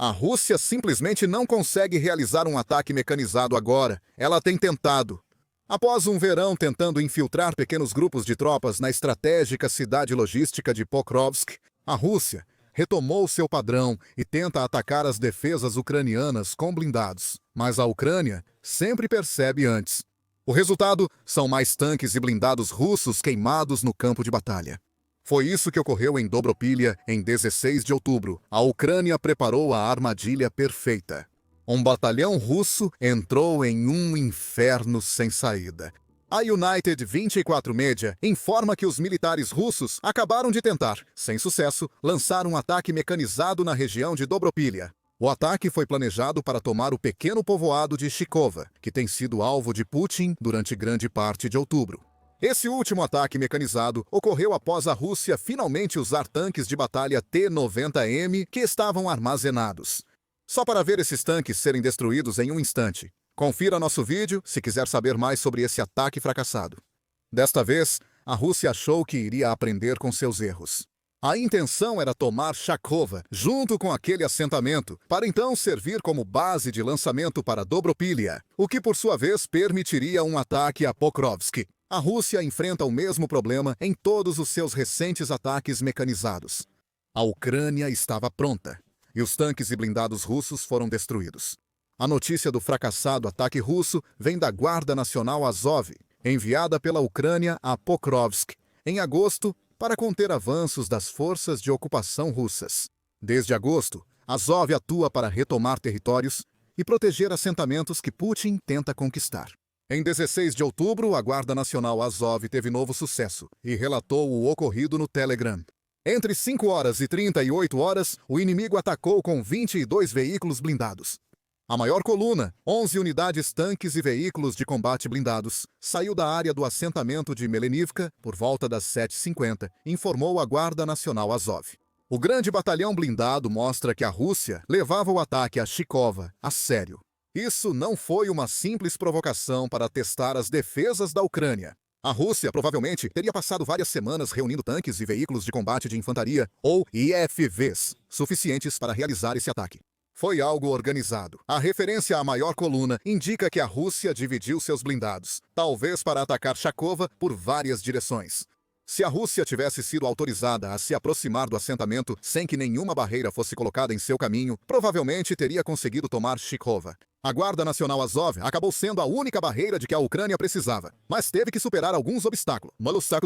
A Rússia simplesmente não consegue realizar um ataque mecanizado agora. Ela tem tentado. Após um verão tentando infiltrar pequenos grupos de tropas na estratégica cidade logística de Pokrovsk, a Rússia retomou seu padrão e tenta atacar as defesas ucranianas com blindados. Mas a Ucrânia sempre percebe antes. O resultado são mais tanques e blindados russos queimados no campo de batalha. Foi isso que ocorreu em Dobropilha em 16 de outubro. A Ucrânia preparou a armadilha perfeita. Um batalhão russo entrou em um inferno sem saída. A United 24 Media informa que os militares russos acabaram de tentar, sem sucesso, lançar um ataque mecanizado na região de Dobropilha. O ataque foi planejado para tomar o pequeno povoado de Chikova, que tem sido alvo de Putin durante grande parte de outubro. Esse último ataque mecanizado ocorreu após a Rússia finalmente usar tanques de batalha T-90M que estavam armazenados. Só para ver esses tanques serem destruídos em um instante. Confira nosso vídeo se quiser saber mais sobre esse ataque fracassado. Desta vez, a Rússia achou que iria aprender com seus erros. A intenção era tomar Chakova, junto com aquele assentamento, para então servir como base de lançamento para Dobropilha, o que por sua vez permitiria um ataque a Pokrovsk. A Rússia enfrenta o mesmo problema em todos os seus recentes ataques mecanizados. A Ucrânia estava pronta, e os tanques e blindados russos foram destruídos. A notícia do fracassado ataque russo vem da Guarda Nacional Azov, enviada pela Ucrânia a Pokrovsk, em agosto, para conter avanços das forças de ocupação russas. Desde agosto, Azov atua para retomar territórios e proteger assentamentos que Putin tenta conquistar. Em 16 de outubro, a Guarda Nacional Azov teve novo sucesso e relatou o ocorrido no Telegram. Entre 5 horas e 38 horas, o inimigo atacou com 22 veículos blindados. A maior coluna, 11 unidades tanques e veículos de combate blindados, saiu da área do assentamento de Melenivka por volta das 7h50, informou a Guarda Nacional Azov. O grande batalhão blindado mostra que a Rússia levava o ataque a Chikova a sério. Isso não foi uma simples provocação para testar as defesas da Ucrânia. A Rússia provavelmente teria passado várias semanas reunindo tanques e veículos de combate de infantaria, ou IFVs, suficientes para realizar esse ataque. Foi algo organizado. A referência à maior coluna indica que a Rússia dividiu seus blindados, talvez para atacar Chakova por várias direções. Se a Rússia tivesse sido autorizada a se aproximar do assentamento sem que nenhuma barreira fosse colocada em seu caminho, provavelmente teria conseguido tomar Chikova. A Guarda Nacional Azov acabou sendo a única barreira de que a Ucrânia precisava, mas teve que superar alguns obstáculos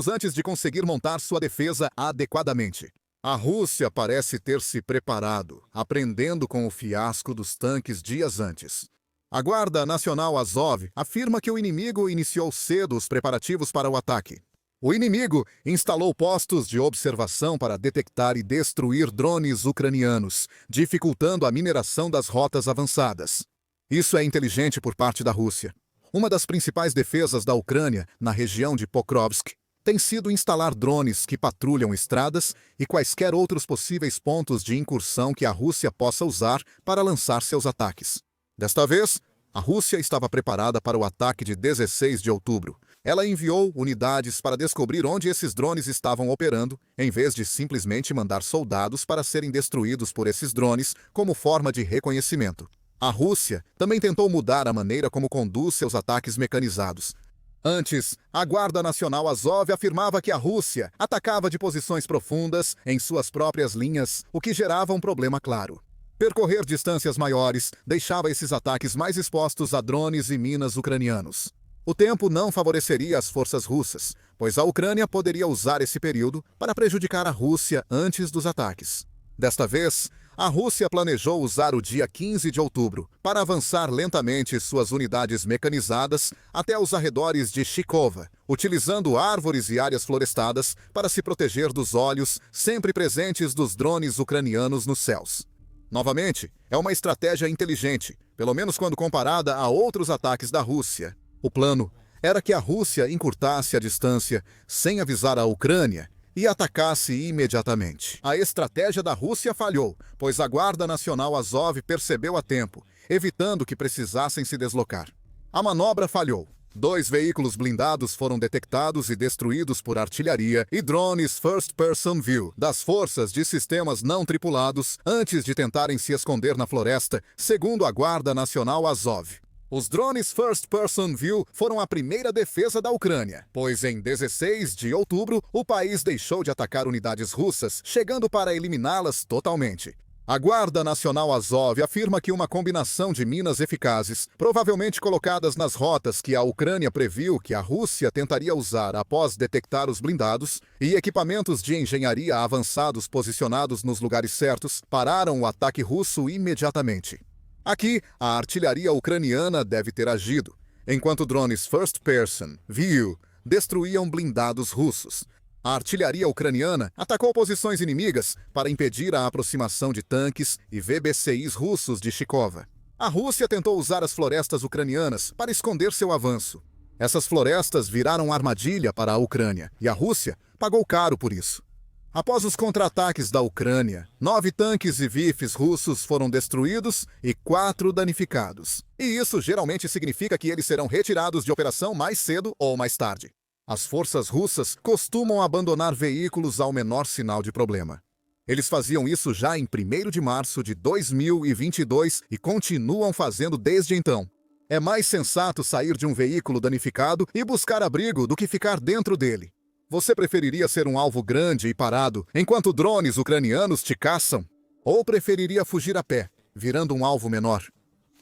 antes de conseguir montar sua defesa adequadamente. A Rússia parece ter se preparado, aprendendo com o fiasco dos tanques dias antes. A Guarda Nacional Azov afirma que o inimigo iniciou cedo os preparativos para o ataque. O inimigo instalou postos de observação para detectar e destruir drones ucranianos, dificultando a mineração das rotas avançadas. Isso é inteligente por parte da Rússia. Uma das principais defesas da Ucrânia, na região de Pokrovsk, tem sido instalar drones que patrulham estradas e quaisquer outros possíveis pontos de incursão que a Rússia possa usar para lançar seus ataques. Desta vez, a Rússia estava preparada para o ataque de 16 de outubro. Ela enviou unidades para descobrir onde esses drones estavam operando, em vez de simplesmente mandar soldados para serem destruídos por esses drones como forma de reconhecimento. A Rússia também tentou mudar a maneira como conduz seus ataques mecanizados. Antes, a Guarda Nacional Azov afirmava que a Rússia atacava de posições profundas em suas próprias linhas, o que gerava um problema claro. Percorrer distâncias maiores deixava esses ataques mais expostos a drones e minas ucranianos. O tempo não favoreceria as forças russas, pois a Ucrânia poderia usar esse período para prejudicar a Rússia antes dos ataques. Desta vez, a Rússia planejou usar o dia 15 de outubro para avançar lentamente suas unidades mecanizadas até os arredores de Chikova, utilizando árvores e áreas florestadas para se proteger dos olhos sempre presentes dos drones ucranianos nos céus. Novamente, é uma estratégia inteligente, pelo menos quando comparada a outros ataques da Rússia. O plano era que a Rússia encurtasse a distância sem avisar a Ucrânia e atacasse imediatamente. A estratégia da Rússia falhou, pois a Guarda Nacional Azov percebeu a tempo, evitando que precisassem se deslocar. A manobra falhou. 2 veículos blindados foram detectados e destruídos por artilharia e drones First Person View das forças de sistemas não tripulados antes de tentarem se esconder na floresta, segundo a Guarda Nacional Azov. Os drones First Person View foram a primeira defesa da Ucrânia, pois em 16 de outubro o país deixou de atacar unidades russas, chegando para eliminá-las totalmente. A Guarda Nacional Azov afirma que uma combinação de minas eficazes, provavelmente colocadas nas rotas que a Ucrânia previu que a Rússia tentaria usar após detectar os blindados, e equipamentos de engenharia avançados posicionados nos lugares certos, pararam o ataque russo imediatamente. Aqui, a artilharia ucraniana deve ter agido, enquanto drones First Person View destruíam blindados russos. A artilharia ucraniana atacou posições inimigas para impedir a aproximação de tanques e VBCIs russos de Chikova. A Rússia tentou usar as florestas ucranianas para esconder seu avanço. Essas florestas viraram armadilha para a Ucrânia, e a Rússia pagou caro por isso. Após os contra-ataques da Ucrânia, 9 tanques e VIFs russos foram destruídos e 4 danificados. E isso geralmente significa que eles serão retirados de operação mais cedo ou mais tarde. As forças russas costumam abandonar veículos ao menor sinal de problema. Eles faziam isso já em 1º de março de 2022 e continuam fazendo desde então. É mais sensato sair de um veículo danificado e buscar abrigo do que ficar dentro dele. Você preferiria ser um alvo grande e parado enquanto drones ucranianos te caçam? Ou preferiria fugir a pé, virando um alvo menor?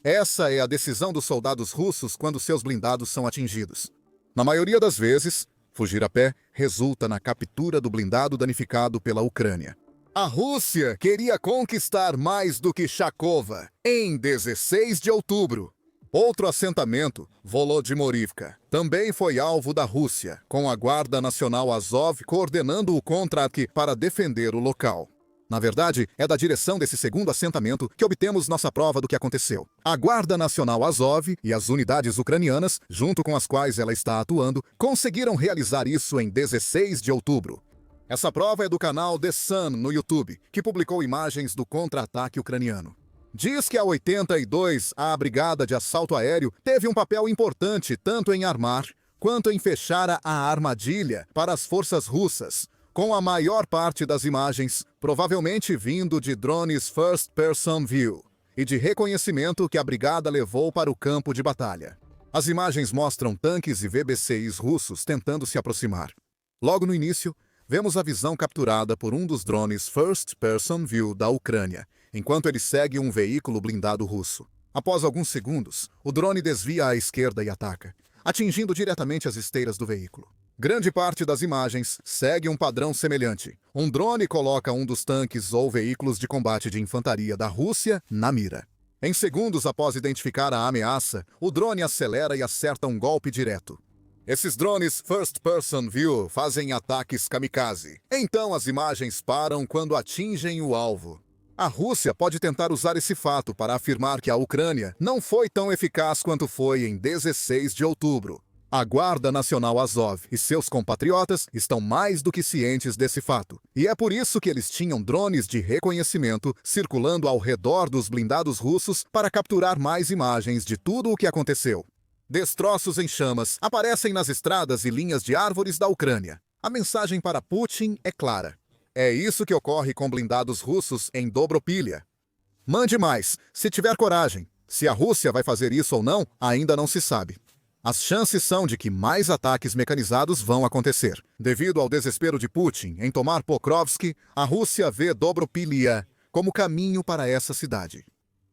Essa é a decisão dos soldados russos quando seus blindados são atingidos. Na maioria das vezes, fugir a pé resulta na captura do blindado danificado pela Ucrânia. A Rússia queria conquistar mais do que Chakova em 16 de outubro. Outro assentamento, Volodymyrivka, também foi alvo da Rússia, com a Guarda Nacional Azov coordenando o contra-ataque para defender o local. Na verdade, é da direção desse segundo assentamento que obtemos nossa prova do que aconteceu. A Guarda Nacional Azov e as unidades ucranianas, junto com as quais ela está atuando, conseguiram realizar isso em 16 de outubro. Essa prova é do canal The Sun no YouTube, que publicou imagens do contra-ataque ucraniano. Diz que a 82, a Brigada de Assalto Aéreo, teve um papel importante tanto em armar quanto em fechar a armadilha para as forças russas, com a maior parte das imagens provavelmente vindo de drones First Person View e de reconhecimento que a brigada levou para o campo de batalha. As imagens mostram tanques e VBCIs russos tentando se aproximar. Logo no início, vemos a visão capturada por um dos drones First Person View da Ucrânia, enquanto ele segue um veículo blindado russo. Após alguns segundos, o drone desvia à esquerda e ataca, atingindo diretamente as esteiras do veículo. Grande parte das imagens segue um padrão semelhante. Um drone coloca um dos tanques ou veículos de combate de infantaria da Rússia na mira. Em segundos após identificar a ameaça, o drone acelera e acerta um golpe direto. Esses drones First Person View fazem ataques kamikaze. Então as imagens param quando atingem o alvo. A Rússia pode tentar usar esse fato para afirmar que a Ucrânia não foi tão eficaz quanto foi em 16 de outubro. A Guarda Nacional Azov e seus compatriotas estão mais do que cientes desse fato. E é por isso que eles tinham drones de reconhecimento circulando ao redor dos blindados russos para capturar mais imagens de tudo o que aconteceu. Destroços em chamas aparecem nas estradas e linhas de árvores da Ucrânia. A mensagem para Putin é clara. É isso que ocorre com blindados russos em Dobropilha. Mande mais, se tiver coragem. Se a Rússia vai fazer isso ou não, ainda não se sabe. As chances são de que mais ataques mecanizados vão acontecer. Devido ao desespero de Putin em tomar Pokrovsk, a Rússia vê Dobropilha como caminho para essa cidade.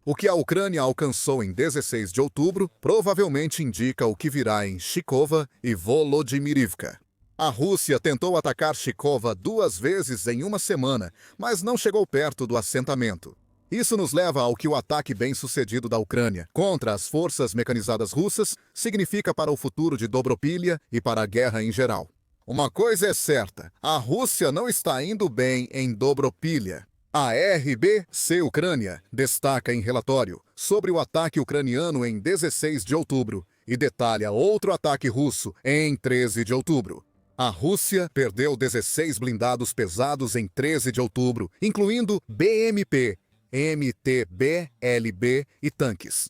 O que a Ucrânia alcançou em 16 de outubro provavelmente indica o que virá em Chikova e Volodymyrivka. A Rússia tentou atacar Chikova 2 vezes em uma semana, mas não chegou perto do assentamento. Isso nos leva ao que o ataque bem-sucedido da Ucrânia contra as forças mecanizadas russas significa para o futuro de Dobropilha e para a guerra em geral. Uma coisa é certa, a Rússia não está indo bem em Dobropilha. A RBC Ucrânia destaca em relatório sobre o ataque ucraniano em 16 de outubro e detalha outro ataque russo em 13 de outubro. A Rússia perdeu 16 blindados pesados em 13 de outubro, incluindo BMP, MTB-LB e tanques.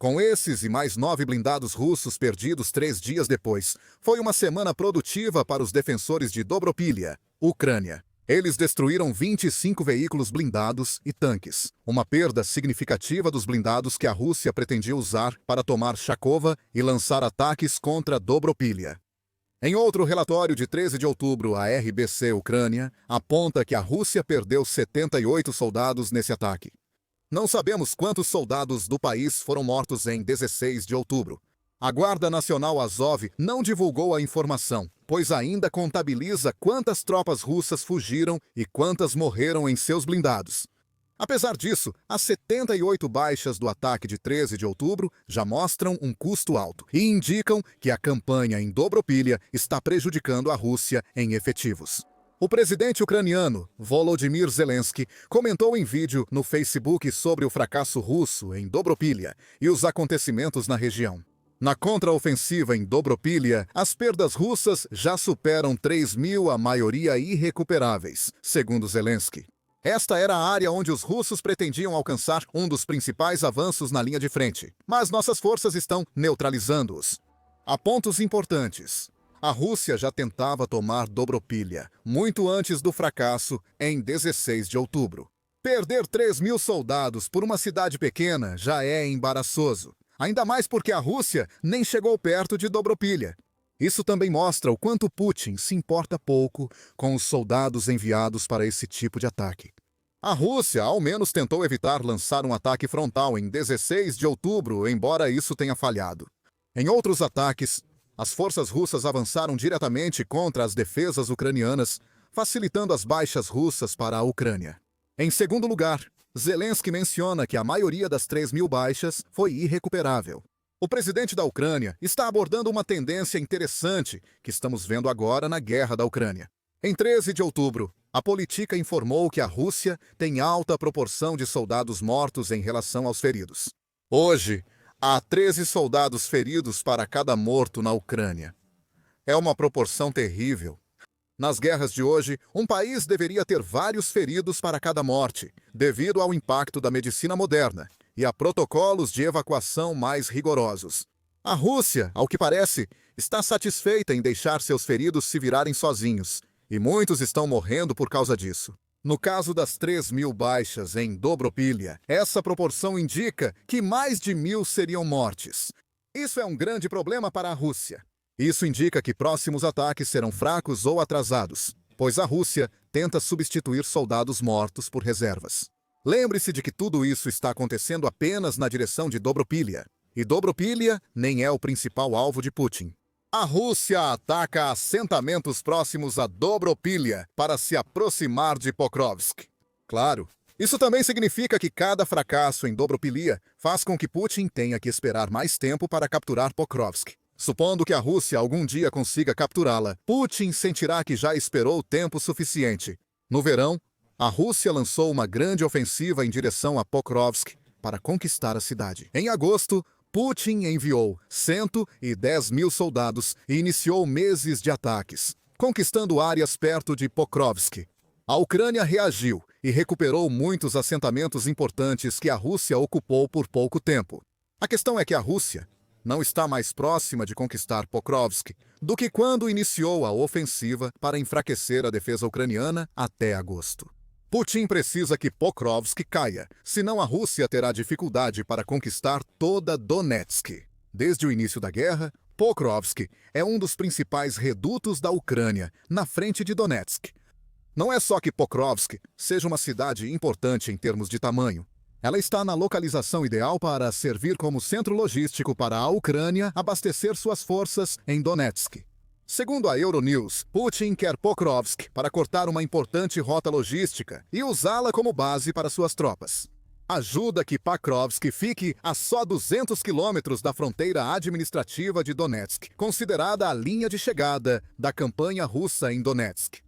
Com esses e mais 9 blindados russos perdidos 3 dias depois, foi uma semana produtiva para os defensores de Dobropilha, Ucrânia. Eles destruíram 25 veículos blindados e tanques, uma perda significativa dos blindados que a Rússia pretendia usar para tomar Chakova e lançar ataques contra Dobropilha. Em outro relatório de 13 de outubro, a RBC Ucrânia aponta que a Rússia perdeu 78 soldados nesse ataque. Não sabemos quantos soldados do país foram mortos em 16 de outubro. A Guarda Nacional Azov não divulgou a informação, pois ainda contabiliza quantas tropas russas fugiram e quantas morreram em seus blindados. Apesar disso, as 78 baixas do ataque de 13 de outubro já mostram um custo alto e indicam que a campanha em Dobropilha está prejudicando a Rússia em efetivos. O presidente ucraniano, Volodymyr Zelensky, comentou em vídeo no Facebook sobre o fracasso russo em Dobropilha e os acontecimentos na região. Na contraofensiva em Dobropilha, as perdas russas já superam 3.000, a maioria irrecuperáveis, segundo Zelensky. Esta era a área onde os russos pretendiam alcançar um dos principais avanços na linha de frente, mas nossas forças estão neutralizando-os. Há pontos importantes. A Rússia já tentava tomar Dobropilha, muito antes do fracasso, em 16 de outubro. Perder 3.000 soldados por uma cidade pequena já é embaraçoso. Ainda mais porque a Rússia nem chegou perto de Dobropilha. Isso também mostra o quanto Putin se importa pouco com os soldados enviados para esse tipo de ataque. A Rússia, ao menos, tentou evitar lançar um ataque frontal em 16 de outubro, embora isso tenha falhado. Em outros ataques, as forças russas avançaram diretamente contra as defesas ucranianas, facilitando as baixas russas para a Ucrânia. Em segundo lugar, Zelensky menciona que a maioria das 3.000 baixas foi irrecuperável. O presidente da Ucrânia está abordando uma tendência interessante que estamos vendo agora na guerra da Ucrânia. Em 13 de outubro, a Politica informou que a Rússia tem alta proporção de soldados mortos em relação aos feridos. Hoje, há 13 soldados feridos para cada morto na Ucrânia. É uma proporção terrível. Nas guerras de hoje, um país deveria ter vários feridos para cada morte, devido ao impacto da medicina moderna e a protocolos de evacuação mais rigorosos. A Rússia, ao que parece, está satisfeita em deixar seus feridos se virarem sozinhos, e muitos estão morrendo por causa disso. No caso das 3.000 baixas em Dobropilha, essa proporção indica que mais de 1.000 seriam mortes. Isso é um grande problema para a Rússia. Isso indica que próximos ataques serão fracos ou atrasados, pois a Rússia tenta substituir soldados mortos por reservas. Lembre-se de que tudo isso está acontecendo apenas na direção de Dobropilha, e Dobropilha nem é o principal alvo de Putin. A Rússia ataca assentamentos próximos a Dobropilha para se aproximar de Pokrovsk. Claro, isso também significa que cada fracasso em Dobropilha faz com que Putin tenha que esperar mais tempo para capturar Pokrovsk. Supondo que a Rússia algum dia consiga capturá-la, Putin sentirá que já esperou tempo suficiente. No verão, a Rússia lançou uma grande ofensiva em direção a Pokrovsk para conquistar a cidade. Em agosto, Putin enviou 110.000 soldados e iniciou meses de ataques, conquistando áreas perto de Pokrovsk. A Ucrânia reagiu e recuperou muitos assentamentos importantes que a Rússia ocupou por pouco tempo. A questão é que a Rússia não está mais próxima de conquistar Pokrovsk do que quando iniciou a ofensiva para enfraquecer a defesa ucraniana até agosto. Putin precisa que Pokrovsk caia, senão a Rússia terá dificuldade para conquistar toda Donetsk. Desde o início da guerra, Pokrovsk é um dos principais redutos da Ucrânia, na frente de Donetsk. Não é só que Pokrovsk seja uma cidade importante em termos de tamanho. Ela está na localização ideal para servir como centro logístico para a Ucrânia abastecer suas forças em Donetsk. Segundo a Euronews, Putin quer Pokrovsk para cortar uma importante rota logística e usá-la como base para suas tropas. Ajuda que Pokrovsk fique a só 200 quilômetros da fronteira administrativa de Donetsk, considerada a linha de chegada da campanha russa em Donetsk.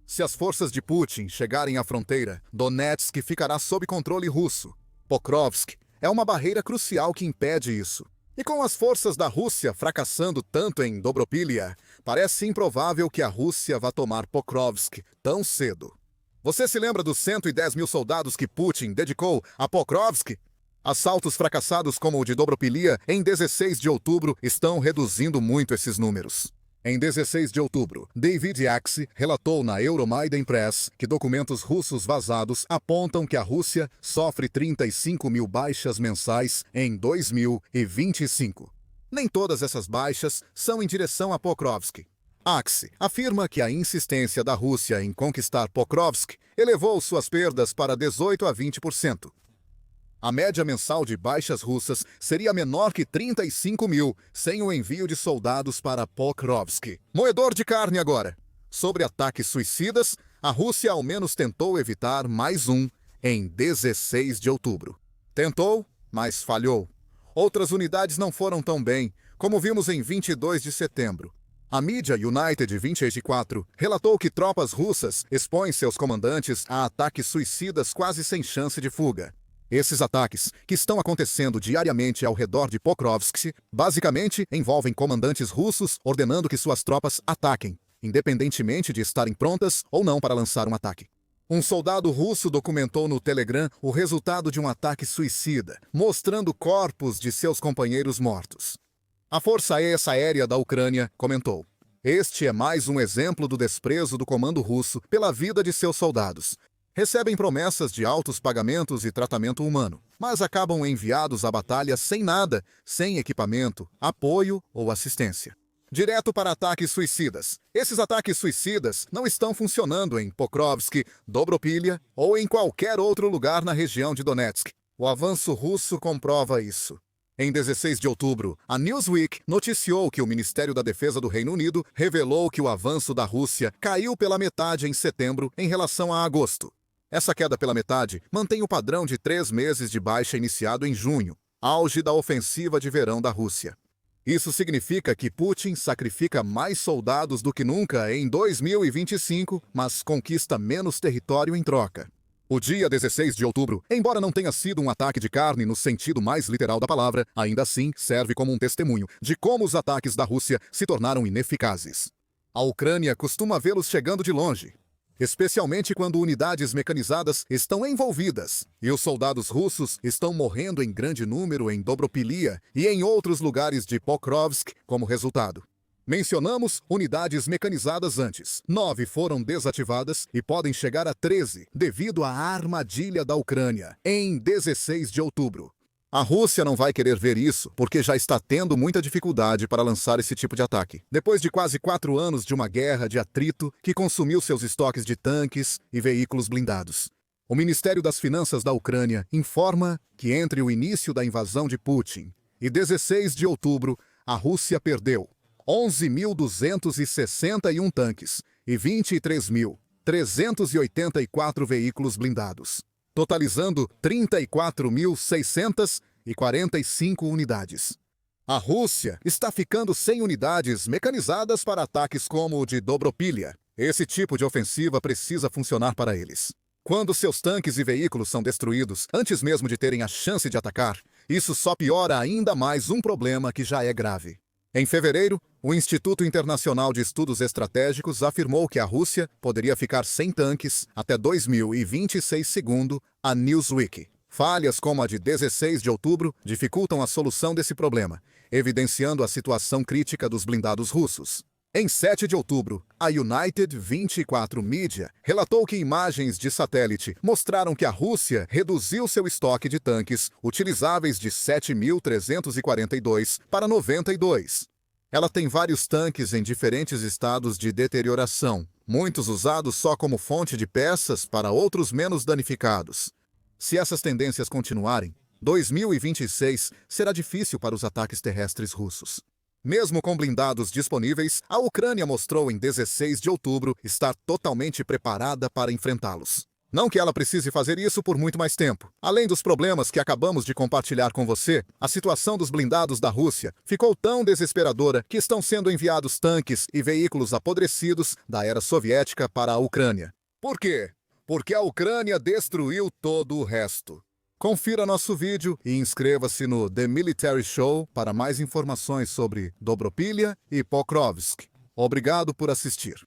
Se as forças de Putin chegarem à fronteira, Donetsk ficará sob controle russo. Pokrovsk é uma barreira crucial que impede isso. E com as forças da Rússia fracassando tanto em Dobropilha, parece improvável que a Rússia vá tomar Pokrovsk tão cedo. Você se lembra dos 110.000 soldados que Putin dedicou a Pokrovsk? Assaltos fracassados como o de Dobropilia em 16 de outubro estão reduzindo muito esses números. Em 16 de outubro, David Axe relatou na Euromaidan Press que documentos russos vazados apontam que a Rússia sofre 35 mil baixas mensais em 2025. Nem todas essas baixas são em direção a Pokrovsk. Axe afirma que a insistência da Rússia em conquistar Pokrovsk elevou suas perdas para 18 a 20%. A média mensal de baixas russas seria menor que 35 mil, sem o envio de soldados para Pokrovsk. Moedor de carne agora. Sobre ataques suicidas, a Rússia ao menos tentou evitar mais um em 16 de outubro. Tentou, mas falhou. Outras unidades não foram tão bem, como vimos em 22 de setembro. A mídia United 24 relatou que tropas russas expõem seus comandantes a ataques suicidas quase sem chance de fuga. Esses ataques, que estão acontecendo diariamente ao redor de Pokrovsk, basicamente envolvem comandantes russos ordenando que suas tropas ataquem, independentemente de estarem prontas ou não para lançar um ataque. Um soldado russo documentou no Telegram o resultado de um ataque suicida, mostrando corpos de seus companheiros mortos. A Força Aérea da Ucrânia comentou: "Este é mais um exemplo do desprezo do comando russo pela vida de seus soldados. Recebem promessas de altos pagamentos e tratamento humano, mas acabam enviados à batalha sem nada, sem equipamento, apoio ou assistência." Direto para ataques suicidas. Esses ataques suicidas não estão funcionando em Pokrovsk, Dobropilia ou em qualquer outro lugar na região de Donetsk. O avanço russo comprova isso. Em 16 de outubro, a Newsweek noticiou que o Ministério da Defesa do Reino Unido revelou que o avanço da Rússia caiu pela metade em setembro em relação a agosto. Essa queda pela metade mantém o padrão de 3 meses de baixa iniciado em junho, auge da ofensiva de verão da Rússia. Isso significa que Putin sacrifica mais soldados do que nunca em 2025, mas conquista menos território em troca. O dia 16 de outubro, embora não tenha sido um ataque de carne no sentido mais literal da palavra, ainda assim serve como um testemunho de como os ataques da Rússia se tornaram ineficazes. A Ucrânia costuma vê-los chegando de longe, especialmente quando unidades mecanizadas estão envolvidas, e os soldados russos estão morrendo em grande número em Dobropilia e em outros lugares de Pokrovsk como resultado. Mencionamos unidades mecanizadas antes. 9 foram desativadas e podem chegar a 13 devido à armadilha da Ucrânia, em 16 de outubro. A Rússia não vai querer ver isso, porque já está tendo muita dificuldade para lançar esse tipo de ataque. Depois de quase 4 anos de uma guerra de atrito que consumiu seus estoques de tanques e veículos blindados. O Ministério das Finanças da Ucrânia informa que entre o início da invasão de Putin e 16 de outubro, a Rússia perdeu 11.261 tanques e 23.384 veículos blindados, totalizando 34.645 unidades. A Rússia está ficando sem unidades mecanizadas para ataques como o de Dobropilia. Esse tipo de ofensiva precisa funcionar para eles. Quando seus tanques e veículos são destruídos antes mesmo de terem a chance de atacar, isso só piora ainda mais um problema que já é grave. Em fevereiro, o Instituto Internacional de Estudos Estratégicos afirmou que a Rússia poderia ficar sem tanques até 2026, segundo a Newsweek. Falhas como a de 16 de outubro dificultam a solução desse problema, evidenciando a situação crítica dos blindados russos. Em 7 de outubro, a United 24 Media relatou que imagens de satélite mostraram que a Rússia reduziu seu estoque de tanques utilizáveis de 7.342 para 92. Ela tem vários tanques em diferentes estados de deterioração, muitos usados só como fonte de peças para outros menos danificados. Se essas tendências continuarem, 2026 será difícil para os ataques terrestres russos. Mesmo com blindados disponíveis, a Ucrânia mostrou em 16 de outubro estar totalmente preparada para enfrentá-los. Não que ela precise fazer isso por muito mais tempo. Além dos problemas que acabamos de compartilhar com você, a situação dos blindados da Rússia ficou tão desesperadora que estão sendo enviados tanques e veículos apodrecidos da era soviética para a Ucrânia. Por quê? Porque a Ucrânia destruiu todo o resto. Confira nosso vídeo e inscreva-se no The Military Show para mais informações sobre Dobropilia e Pokrovsk. Obrigado por assistir.